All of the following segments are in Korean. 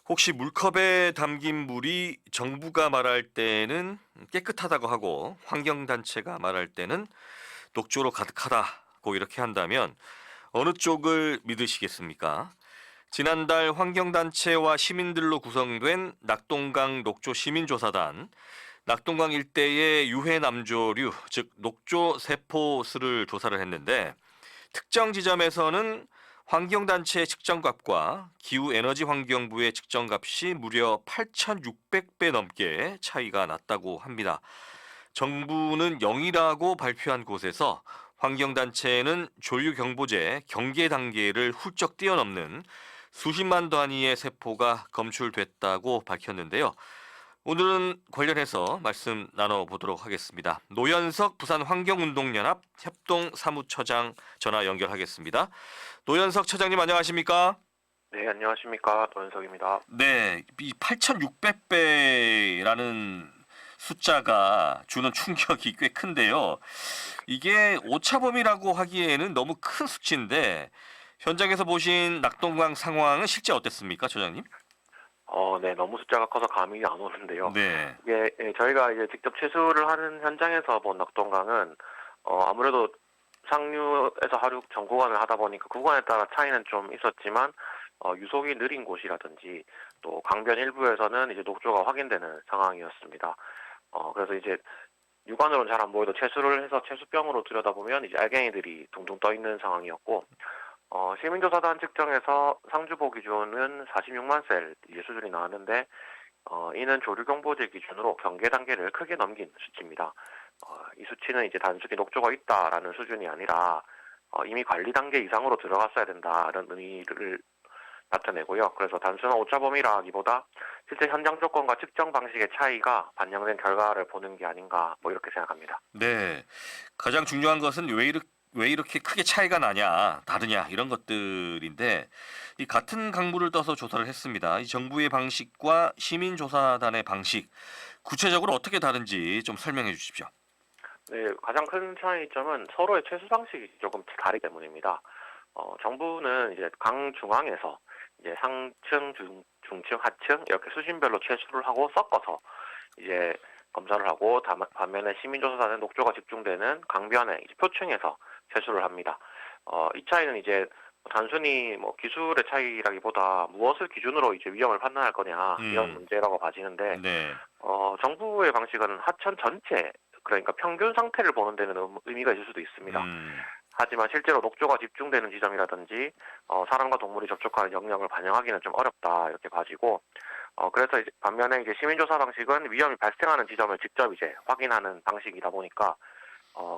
혹시 물컵에 담긴 물이 정부가 말할 때는 깨끗하다고 하고 환경단체가 말할 때는 녹조로 가득하다고 이렇게 한다면 어느 쪽을 믿으시겠습니까? 지난달 환경단체와 시민들로 구성된 낙동강 녹조 시민조사단, 낙동강 일대의 유해 남조류, 즉 녹조 세포수를 조사를 했는데 특정 지점에서는 환경단체의 측정값과 기후에너지환경부의 측정값이 무려 8,600배 넘게 차이가 났다고 합니다. 정부는 0이라고 발표한 곳에서 환경단체는 조류경보제 경계 단계를 훌쩍 뛰어넘는 수십만 단위의 세포가 검출됐다고 밝혔는데요. 오늘은 관련해서 말씀 나눠보도록 하겠습니다. 노현석 부산환경운동연합 협동사무처장 전화 연결하겠습니다. 노현석 처장님 안녕하십니까? 네, 안녕하십니까. 노현석입니다. 네, 이 8,600배라는 숫자가 주는 충격이 꽤 큰데요. 이게 오차범위라고 하기에는 너무 큰 수치인데 현장에서 보신 낙동강 상황은 실제 어땠습니까, 처장님? 네, 너무 숫자가 커서 감이 안 오는데요. 네. 이게 저희가 이제 직접 채수를 하는 현장에서 본 낙동강은 아무래도 상류에서 하류 전 구간을 하다 보니까 구간에 따라 차이는 좀 있었지만 유속이 느린 곳이라든지 또 강변 일부에서는 이제 녹조가 확인되는 상황이었습니다. 그래서 이제 육안으로는 잘 안 보여도 채수를 해서 채수병으로 들여다보면 이제 알갱이들이 둥둥 떠 있는 상황이었고 시민조사단 측정에서 상주보 기준은 46만 셀 이제 수준이 나왔는데 이는 조류경보제 기준으로 경계 단계를 크게 넘긴 수치입니다. 이 수치는 이제 단순히 녹조가 있다라는 수준이 아니라 이미 관리 단계 이상으로 들어갔어야 된다는 의미를 나타내고요. 그래서 단순한 오차범위라기보다 실제 현장 조건과 측정 방식의 차이가 반영된 결과를 보는 게 아닌가 뭐 이렇게 생각합니다. 네. 가장 중요한 것은 왜 이렇게 크게 차이가 나냐, 다르냐 이런 것들인데 이 같은 강물을 떠서 조사를 했습니다. 이 정부의 방식과 시민조사단의 방식 구체적으로 어떻게 다른지 좀 설명해 주십시오. 네, 가장 큰 차이점은 서로의 채수 방식이 조금 다르기 때문입니다. 정부는 이제 강 중앙에서 이제 상층, 중층, 하층 이렇게 수심별로 채수를 하고 섞어서 이제 검사를 하고 반면에 시민조사단은 녹조가 집중되는 강변에 이제 표층에서 채수를 합니다. 이 차이는 이제 단순히 뭐 기술의 차이라기보다 무엇을 기준으로 이제 위험을 판단할 거냐 이런 문제라고 봐지는데 네. 정부의 방식은 하천 전체 그러니까 평균 상태를 보는 데는 의미가 있을 수도 있습니다. 하지만 실제로 녹조가 집중되는 지점이라든지 사람과 동물이 접촉하는 영역을 반영하기는 좀 어렵다 이렇게 봐지고 그래서 이제 반면에 이제 시민조사 방식은 위험이 발생하는 지점을 직접 이제 확인하는 방식이다 보니까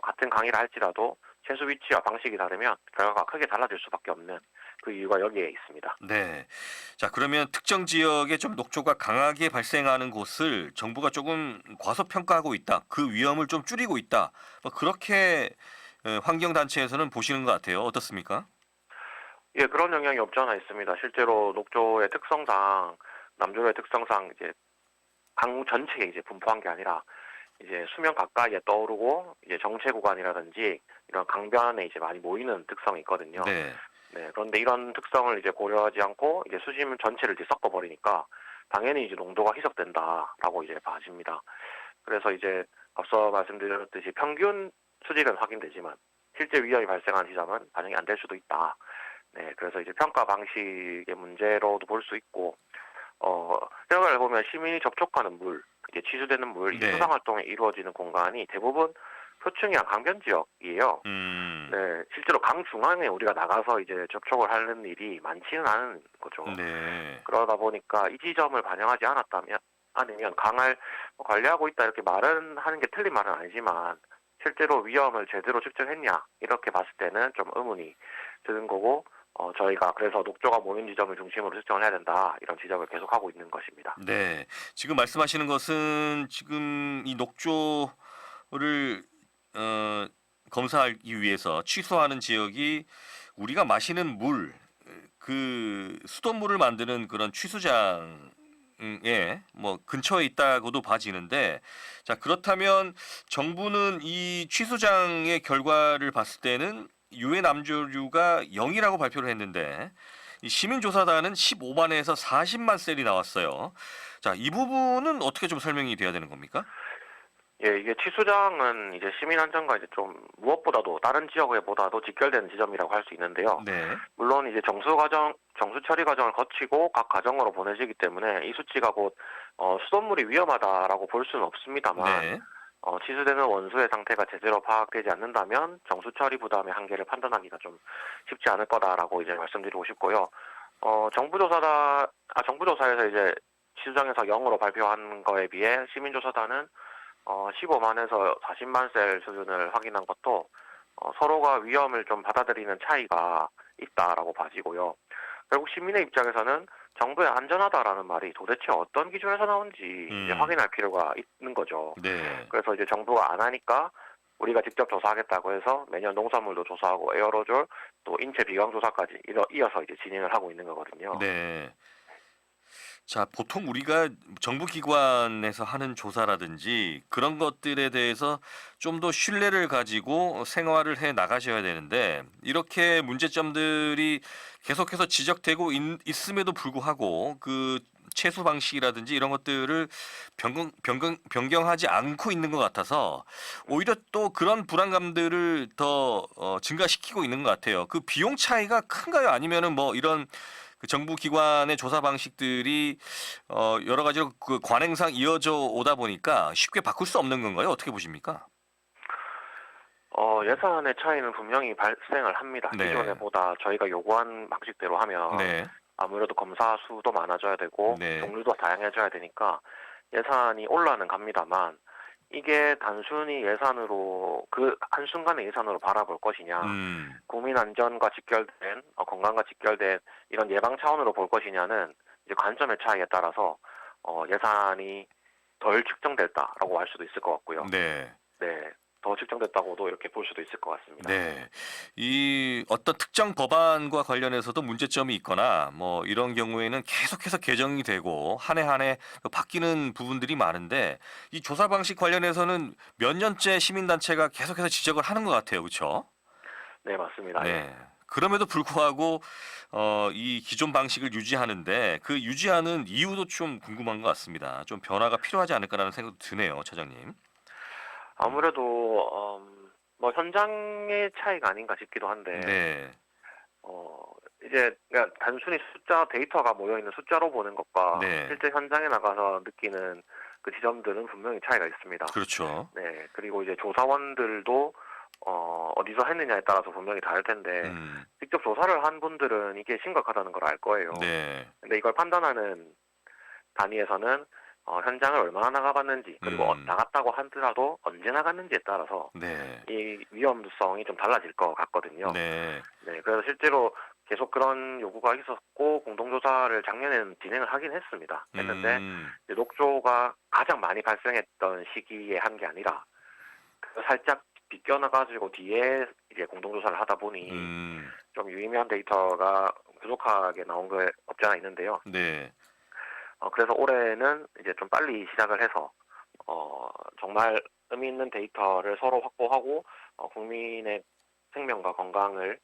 같은 강의를 할지라도 채수 위치와 방식이 다르면 결과가 크게 달라질 수밖에 없는 그 이유가 여기에 있습니다. 네. 자, 그러면 특정 지역에 좀 녹조가 강하게 발생하는 곳을 정부가 조금 과소평가하고 있다. 그 위험을 좀 줄이고 있다. 뭐 그렇게 환경단체에서는 보시는 것 같아요. 어떻습니까? 예, 그런 영향이 없지 않아 있습니다. 실제로 녹조의 특성상 남조류의 특성상 이제 강 전체에 이제 분포한 게 아니라 이제 수면 가까이에 떠오르고 이제 정체 구간이라든지 이런 강변에 이제 많이 모이는 특성이 있거든요. 네. 네, 그런데 이런 특성을 이제 고려하지 않고 이제 수심 전체를 이제 섞어버리니까 당연히 이제 농도가 희석된다라고 이제 봐집니다. 그래서 이제 앞서 말씀드렸듯이 평균 수질은 확인되지만 실제 위험이 발생한 지점은 반영이 안 될 수도 있다. 네, 그래서 이제 평가 방식의 문제로도 볼 수 있고, 생각을 해보면 시민이 접촉하는 물, 이제 취수되는 물, 이 네. 수상 활동이 이루어지는 공간이 대부분 표층이나 강변 지역이에요. 네, 실제로 강 중앙에 우리가 나가서 이제 접촉을 하는 일이 많지는 않은 거죠. 네. 그러다 보니까 이 지점을 반영하지 않으면 강을 관리하고 있다 이렇게 말은 하는 게 틀린 말은 아니지만 실제로 위험을 제대로 측정했냐 이렇게 봤을 때는 좀 의문이 드는 거고 저희가 그래서 녹조가 모인 지점을 중심으로 측정을 해야 된다 이런 지적을 계속하고 있는 것입니다. 네. 지금 말씀하시는 것은 지금 이 녹조를 검사하기 위해서 취소하는 지역이 우리가 마시는 물, 그 수돗물을 만드는 그런 취수장에 뭐 근처에 있다고도 봐지는데 자, 그렇다면 정부는 이 취수장의 결과를 봤을 때는 유해 남조류가 0이라고 발표를 했는데 이 시민조사단은 15만에서 40만 셀이 나왔어요. 자, 이 부분은 어떻게 좀 설명이 돼야 되는 겁니까? 예, 이게 취수장은 이제 시민 안전과 이제 좀 무엇보다도 다른 지역에보다도 직결되는 지점이라고 할 수 있는데요. 네. 물론 이제 정수 처리 과정을 거치고 각 가정으로 보내지기 때문에 이 수치가 곧 수돗물이 위험하다라고 볼 수는 없습니다만 네. 치수되는 원수의 상태가 제대로 파악되지 않는다면 정수 처리 부담의 한계를 판단하기가 좀 쉽지 않을 거다라고 이제 말씀드리고 싶고요. 정부조사에서 이제 취수장에서 0으로 발표한 거에 비해 시민조사단은 15만에서 40만 셀 수준을 확인한 것도 서로가 위험을 좀 받아들이는 차이가 있다라고 봐지고요. 결국 시민의 입장에서는 정부의 안전하다라는 말이 도대체 어떤 기준에서 나온지 이제 확인할 필요가 있는 거죠. 네. 그래서 이제 정부가 안 하니까 우리가 직접 조사하겠다고 해서 매년 농산물도 조사하고 에어로졸 또 인체 비강 조사까지 이어서 이제 진행을 하고 있는 거거든요. 네. 자, 보통 우리가 정부 기관에서 하는 조사라든지 그런 것들에 대해서 좀 더 신뢰를 가지고 생활을 해 나가셔야 되는데 이렇게 문제점들이 계속해서 지적되고 있음에도 불구하고 그 채소 방식이라든지 이런 것들을 변경하지 않고 있는 것 같아서 오히려 또 그런 불안감들을 더 증가시키고 있는 것 같아요. 그 비용 차이가 큰가요? 아니면은 뭐 이런 그 정부 기관의 조사 방식들이 여러 가지로 그 관행상 이어져 오다 보니까 쉽게 바꿀 수 없는 건가요? 어떻게 보십니까? 예산의 차이는 분명히 발생을 합니다. 네. 기존에보다 저희가 요구한 방식대로 하면 네. 아무래도 검사 수도 많아져야 되고 네. 종류도 다양해져야 되니까 예산이 올라는 갑니다만 이게 단순히 예산으로 그 한순간의 예산으로 바라볼 것이냐 국민 안전과 직결된 건강과 직결된 이런 예방 차원으로 볼 것이냐는 이제 관점의 차이에 따라서 예산이 덜 측정됐다라고 할 수도 있을 것 같고요. 네. 네, 더 측정됐다고도 이렇게 볼 수도 있을 것 같습니다. 네. 이 어떤 특정 법안과 관련해서도 문제점이 있거나 뭐 이런 경우에는 계속해서 개정이 되고 한 해 한 해 바뀌는 부분들이 많은데 이 조사 방식 관련해서는 몇 년째 시민단체가 계속해서 지적을 하는 것 같아요. 그렇죠? 네, 맞습니다. 예. 네. 그럼에도 불구하고 이 기존 방식을 유지하는데 그 유지하는 이유도 좀 궁금한 것 같습니다. 좀 변화가 필요하지 않을까라는 생각도 드네요, 차장님. 아무래도 뭐 현장의 차이가 아닌가 싶기도 한데 네. 이제 그냥 단순히 숫자 데이터가 모여 있는 숫자로 보는 것과 네. 실제 현장에 나가서 느끼는 그 지점들은 분명히 차이가 있습니다. 그렇죠. 네, 그리고 이제 조사원들도 어디서 했느냐에 따라서 분명히 다를 텐데 직접 조사를 한 분들은 이게 심각하다는 걸 알 거예요. 네. 근데 이걸 판단하는 단위에서는 현장을 얼마나 나가봤는지 그리고 나갔다고 하더라도 언제 나갔는지에 따라서 네. 이 위험성이 좀 달라질 것 같거든요. 네. 네, 그래서 실제로 계속 그런 요구가 있었고 공동조사를 작년에는 진행을 하긴 했는데 이제 녹조가 가장 많이 발생했던 시기에 한 게 아니라 살짝 비껴나가지고 뒤에 이제 공동조사를 하다 보니 좀 유의미한 데이터가 부족하게 나온 게 없지 않아 있는데요. 네. 그래서 올해는 이제 좀 빨리 시작을 해서 정말 의미 있는 데이터를 서로 확보하고 국민의 생명과 건강을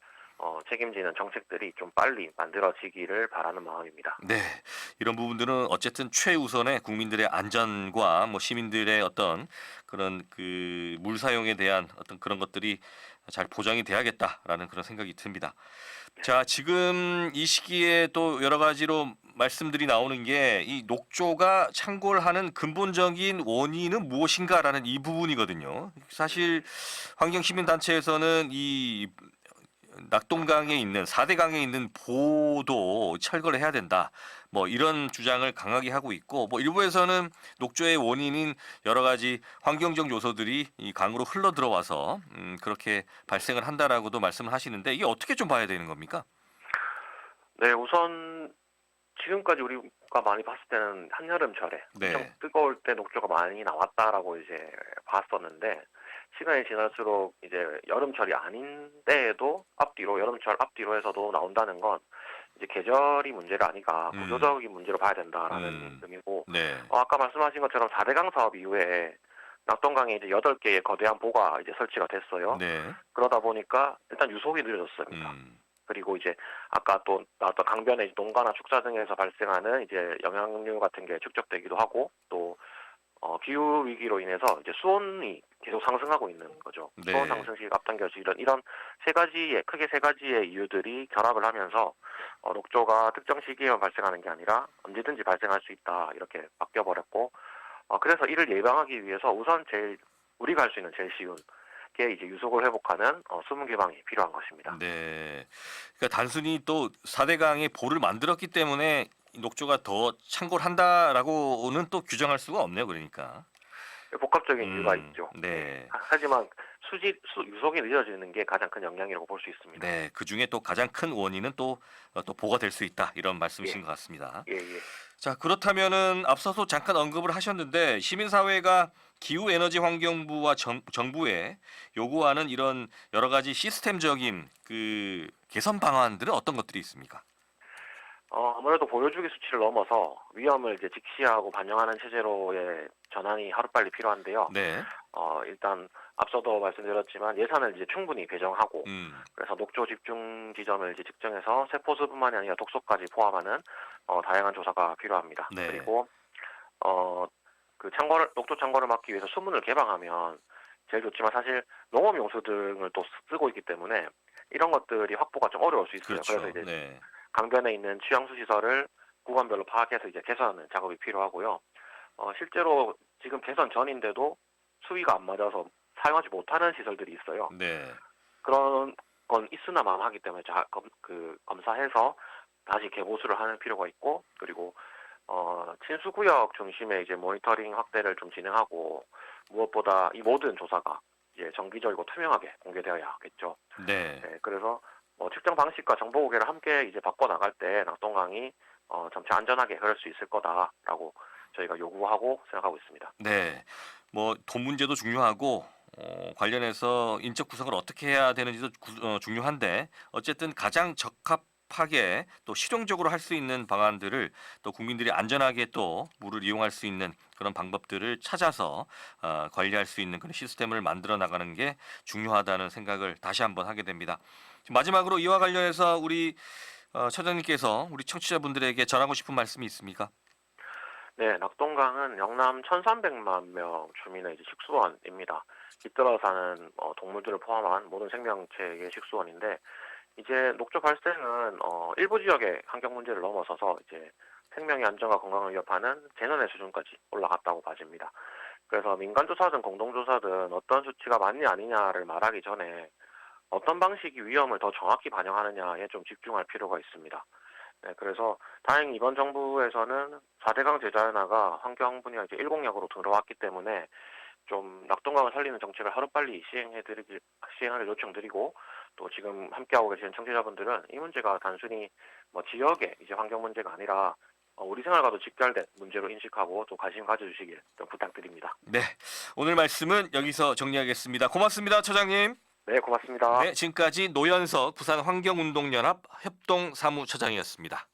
책임지는 정책들이 좀 빨리 만들어지기를 바라는 마음입니다. 네. 이런 부분들은 어쨌든 최우선의 국민들의 안전과 뭐 시민들의 어떤 그런 그 물 사용에 대한 어떤 그런 것들이 잘 보장이 돼야겠다라는 그런 생각이 듭니다. 자, 지금 이 시기에 또 여러 가지로 말씀들이 나오는 게 이 녹조가 창궐하는 근본적인 원인은 무엇인가라는 이 부분이거든요. 사실 환경시민단체에서는 이 낙동강에 있는 4대 강에 있는 보도 철거를 해야 된다. 뭐 이런 주장을 강하게 하고 있고 뭐 일부에서는 녹조의 원인인 여러 가지 환경적 요소들이 이 강으로 흘러 들어와서 그렇게 발생을 한다라고도 말씀을 하시는데 이게 어떻게 좀 봐야 되는 겁니까? 네, 우선 지금까지 우리가 많이 봤을 때는 한여름철에 네. 엄청 뜨거울 때 녹조가 많이 나왔다라고 이제 봤었는데 시간이 지날수록 이제 여름철이 아닌 때에도 여름철 앞뒤로 해서도 나온다는 건 이제 계절이 문제가 아니라 구조적인 문제로 봐야 된다라는 의미고 네. 아까 말씀하신 것처럼 4대강 사업 이후에 낙동강에 이제 8개의 거대한 보가 이제 설치가 됐어요. 네. 그러다 보니까 일단 유속이 늦어졌습니다. 그리고 이제 아까 또 나왔던 강변의 농가나 축사 등에서 발생하는 이제 영향류 같은 게 축적되기도 하고 또 기후 위기로 인해서 이제 수온이 계속 상승하고 있는 거죠. 네. 수온 상승시 앞당겨지기 이런 크게 세 가지의 이유들이 결합을 하면서 녹조가 특정 시기에만 발생하는 게 아니라 언제든지 발생할 수 있다 이렇게 바뀌어 버렸고 그래서 이를 예방하기 위해서 우선 우리가 할 수 있는 제일 쉬운 게 이제 유속을 회복하는 수문 개방이 필요한 것입니다. 네. 그러니까 단순히 또 4대강의 보를 만들었기 때문에 녹조가 더 창궐한다라고는 또 규정할 수가 없네요. 그러니까. 복합적인 이유가 있죠. 네. 하지만 유속이 늦어지는 게 가장 큰 영향이라고 볼 수 있습니다. 네. 그중에 또 가장 큰 원인은 또 보가 될 수 있다. 이런 말씀이신 예. 것 같습니다. 예, 예. 자, 그렇다면은 앞서서 잠깐 언급을 하셨는데 시민사회가 기후에너지환경부와 정부에 요구하는 이런 여러 가지 시스템적인 그 개선 방안들은 어떤 것들이 있습니까? 아무래도 보여주기 수치를 넘어서 위험을 이제 직시하고 반영하는 체제로의 전환이 하루빨리 필요한데요. 네. 일단 앞서도 말씀드렸지만 예산을 이제 충분히 배정하고 그래서 녹조 집중 지점을 이제 측정해서 세포수뿐만이 아니라 독소까지 포함하는 다양한 조사가 필요합니다. 네. 그리고 녹조 창고를 막기 위해서 수문을 개방하면 제일 좋지만 사실 농업용수 등을 또 쓰고 있기 때문에 이런 것들이 확보가 좀 어려울 수 있어요. 그렇죠. 그래서 이제 네. 강변에 있는 취향수 시설을 구간별로 파악해서 이제 개선하는 작업이 필요하고요. 실제로 지금 개선 전인데도 수위가 안 맞아서 사용하지 못하는 시설들이 있어요. 네. 그런 건 있으나 마마하기 때문에 검사해서 다시 개보수를 하는 필요가 있고 그리고 친수구역 중심의 이제 모니터링 확대를 좀 진행하고 무엇보다 이 모든 조사가 이제 정기적이고 투명하게 공개되어야 하겠죠. 네. 네, 그래서 측정 방식과 정보 공개를 함께 이제 바꿔 나갈 때 낙동강이 점차 안전하게 흐를 수 있을 거다라고 저희가 요구하고 생각하고 있습니다. 네. 뭐 돈 문제도 중요하고 관련해서 인적 구성을 어떻게 해야 되는지도 중요한데 어쨌든 가장 적합하게 또 실용적으로 할 수 있는 방안들을 또 국민들이 안전하게 또 물을 이용할 수 있는 그런 방법들을 찾아서 관리할 수 있는 그런 시스템을 만들어 나가는 게 중요하다는 생각을 다시 한번 하게 됩니다. 마지막으로 이와 관련해서 우리 처장님께서 우리 청취자분들에게 전하고 싶은 말씀이 있습니까? 네, 낙동강은 영남 1,300만 명 주민의 이제 식수원입니다. 깃들어 사는 동물들을 포함한 모든 생명체의 식수원인데 이제 녹조 발생은 일부 지역의 환경 문제를 넘어서서 이제 생명의 안전과 건강을 위협하는 재난의 수준까지 올라갔다고 봐집니다. 그래서 민간조사든 공동조사든 어떤 수치가 맞냐 아니냐를 말하기 전에 어떤 방식이 위험을 더 정확히 반영하느냐에 좀 집중할 필요가 있습니다. 네, 그래서 다행히 이번 정부에서는 4대강 재자연화가 환경 분야 이제 1공약으로 들어왔기 때문에 좀 낙동강을 살리는 정책을 하루빨리 시행을 요청드리고 또 지금 함께하고 계시는 청취자분들은 이 문제가 단순히 지역의 이제 환경 문제가 아니라 우리 생활과도 직결된 문제로 인식하고 또 관심 가져주시길 좀 부탁드립니다. 네. 오늘 말씀은 여기서 정리하겠습니다. 고맙습니다, 처장님. 네, 고맙습니다. 네, 지금까지 노현석 부산환경운동연합 협동사무처장이었습니다.